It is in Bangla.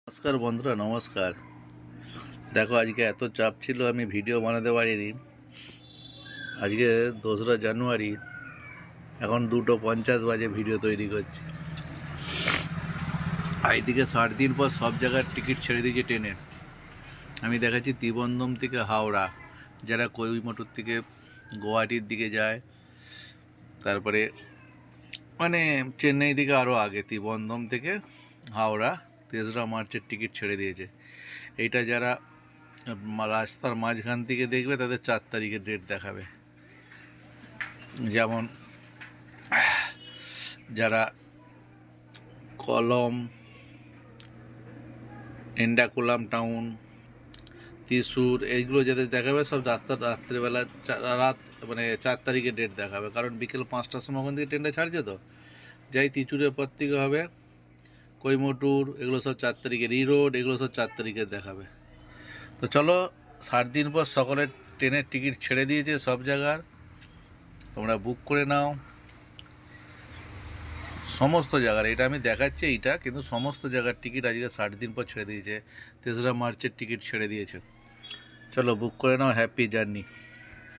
নমস্কার বন্ধুরা, নমস্কার। দেখো, আজকে এত চাপ ছিল আমি ভিডিও বানাতে পারিনি। আজকে 2রা জানুয়ারি, এখন 2:50 বাজে, ভিডিও তৈরি করছি। আর এদিকে 60 দিন পর সব জায়গার টিকিট ছেড়ে দিয়েছে ট্রেনের। আমি দেখাচ্ছি ত্রিবন্ধম থেকে হাওড়া, যারা কোয়েম্বাটুর থেকে গুয়াহাটির দিকে যায়, তারপরে মানে চেন্নাই থেকে আরও আগে ত্রিবন্ধম থেকে হাওড়া 3রা মার্চের টিকিট ছেড়ে দিয়েছে। এইটা যারা রাস্তার মাঝখান থেকে দেখবে তাদের 4 তারিখের ডেট দেখাবে। যেমন যারা কলম, এন্ডাকুলাম টাউন, ত্রিশূর, এইগুলো যাদের দেখাবে সব রাত্রেবেলা রাত মানে 4 তারিখের ডেট দেখাবে, কারণ বিকেল 5টার সময় ওখান থেকে ট্রেনটা ছাড়ছে। তো যাই ত্রিচুরের পর থেকে হবে কৈমটুর, এগুলো সব 4 তারিখের, রোড, এগুলো সব 4 তারিখের দেখাবে। তো চলো, 60 দিন পর সকলের ট্রেনের টিকিট ছেড়ে দিয়েছে সব জায়গার, তোমরা বুক করে নাও সমস্ত জায়গার। এটা আমি দেখাচ্ছি এইটা, কিন্তু সমস্ত জায়গার টিকিট আজকে 60 দিন পর ছেড়ে দিয়েছে। 3রা মার্চের টিকিট ছেড়ে দিয়েছে। চলো বুক করে নাও, হ্যাপি জার্নি।